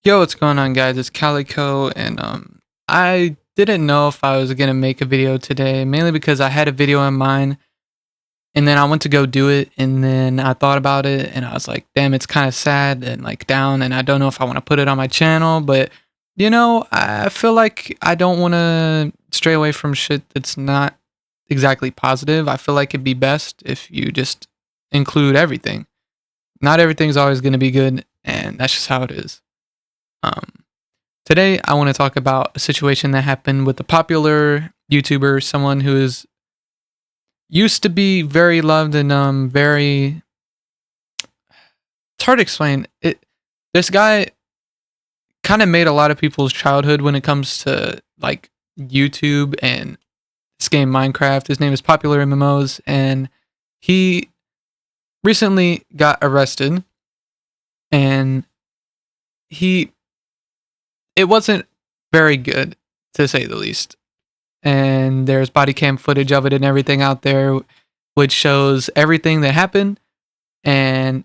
Yo, what's going on, guys? It's Calico, and I didn't know if I was gonna make a video today, mainly because I had a video in mind, and then I went to go do it, and then I thought about it, and I was like, damn, it's kind of sad and like down, and I don't know if I want to put it on my channel, but I feel like I don't want to stray away from shit that's not exactly positive. I feel like it'd be best if you just include everything. Not everything's always gonna be good, and that's just how it is. Um, Today, I want to talk about a situation that happened with a popular YouTuber, someone who is used to be very loved and very. It's hard to explain. This guy kind of made a lot of people's childhood when it comes to like YouTube and this game Minecraft. His name is PopularMMOs, and he recently got arrested, and he it wasn't very good, to say the least. And there's body cam footage of it and everything out there, which shows everything that happened. And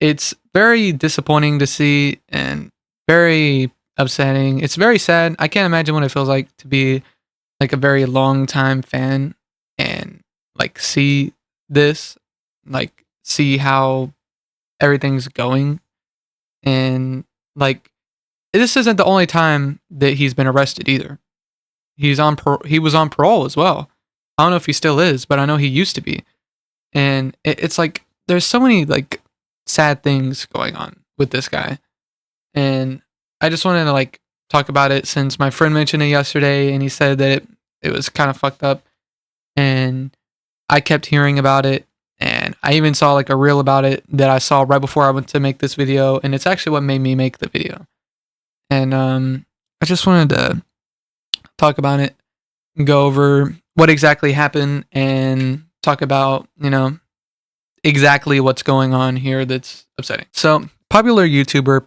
it's very disappointing to see and very upsetting. It's very sad. I can't imagine what it feels like to be like a very long time fan and like see this, like see how everything's going. And like, this isn't the only time that he's been arrested either. He was on parole as well. I don't know if he still is, but I know he used to be. And it's like there's so many like sad things going on with this guy. And I just wanted to like talk about it since my friend mentioned it yesterday and he said that it was kind of fucked up. And I kept hearing about it, and I even saw like a reel about it that I saw right before I went to make this video, and it's actually what made me make the video. And I just wanted to talk about it, go over what exactly happened, and talk about exactly what's going on here that's upsetting. So, um, popular YouTuber,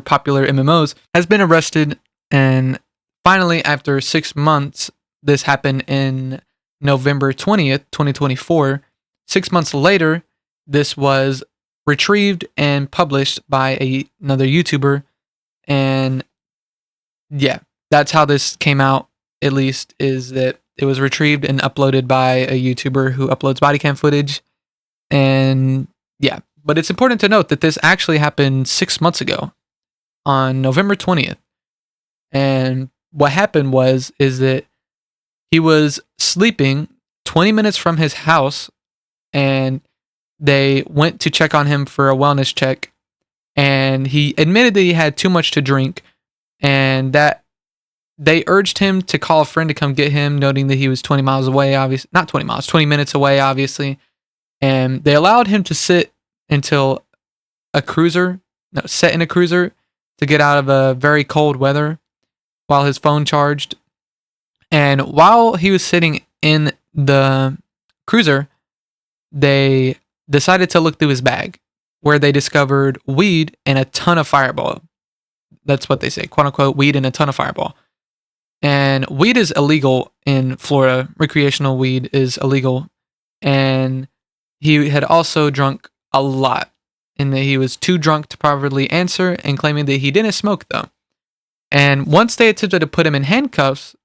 popular MMOs has been arrested, and finally, after 6 months, this happened in November 20th, 2024. 6 months later, this was retrieved and published by another YouTuber, and yeah, that's how this came out. At least is that it was retrieved and uploaded by a YouTuber who uploads body cam footage, and yeah. But it's important to note that this actually happened 6 months ago, on November 20th, and what happened is that he was sleeping 20 minutes from his house, and they went to check on him for a wellness check, and he admitted that he had too much to drink, and that they urged him to call a friend to come get him, noting that he was 20 miles away, obviously not 20 miles, 20 minutes away, obviously. And they allowed him to sit until set in a cruiser to get out of a very cold weather while his phone charged. And while he was sitting in the cruiser, they decided to look through his bag, where they discovered weed and a ton of Fireball. That's what they say, quote unquote, weed and a ton of Fireball. And weed is illegal in Florida. Recreational weed is illegal. And he had also drunk a lot, and that he was too drunk to properly answer, and claiming that he didn't smoke though. And once they attempted to put him in handcuffs,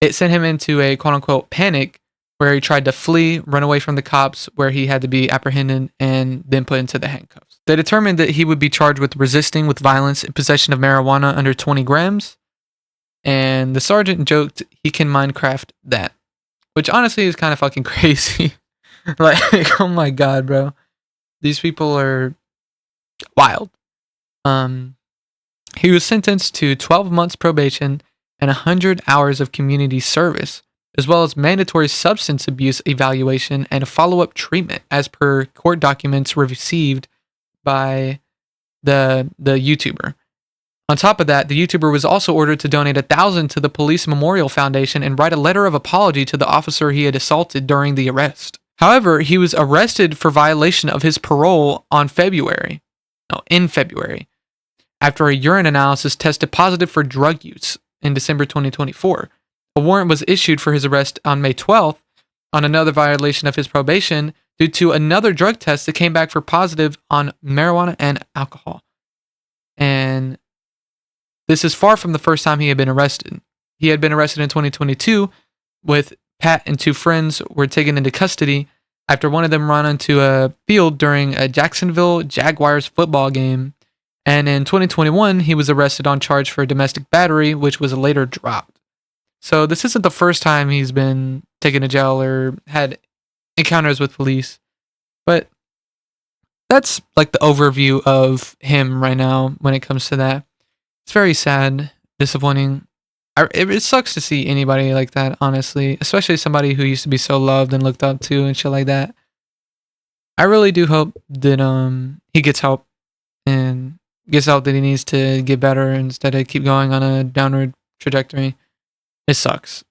it sent him into a quote unquote panic, where he tried to flee, run away from the cops, where he had to be apprehended and then put into the handcuffs. They determined that he would be charged with resisting with violence and possession of marijuana under 20 grams. And the sergeant joked he can Minecraft that, which honestly is kind of fucking crazy. Like, oh my god, bro. These people are wild. He was sentenced to 12 months probation and 100 hours of community service, as well as mandatory substance abuse evaluation and follow-up treatment, as per court documents received by the YouTuber. On top of that, the YouTuber was also ordered to donate $1,000 to the Police Memorial Foundation and write a letter of apology to the officer he had assaulted during the arrest. However, he was arrested for violation of his parole in February, after a urine analysis tested positive for drug use in December 2024. A warrant was issued for his arrest on May 12th on another violation of his probation due to another drug test that came back for positive on marijuana and alcohol. this is far from the first time he had been arrested. He had been arrested in 2022 with Pat and two friends were taken into custody after one of them ran onto a field during a Jacksonville Jaguars football game. And in 2021, he was arrested on charge for domestic battery, which was later dropped. So this isn't the first time he's been taken to jail or had encounters with police. But that's like the overview of him right now when it comes to that. It's very sad, disappointing. It sucks to see anybody like that, honestly, especially somebody who used to be so loved and looked up to and shit like that. I really do hope that he gets help and gets help that he needs to get better instead of keep going on a downward trajectory. It sucks.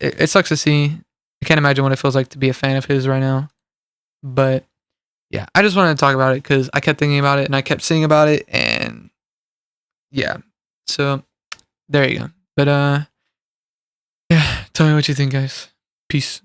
It sucks to see. I can't imagine what it feels like to be a fan of his right now. But yeah, I just wanted to talk about it because I kept thinking about it and I kept seeing about it, and yeah. So there you go. But yeah, tell me what you think, guys. Peace.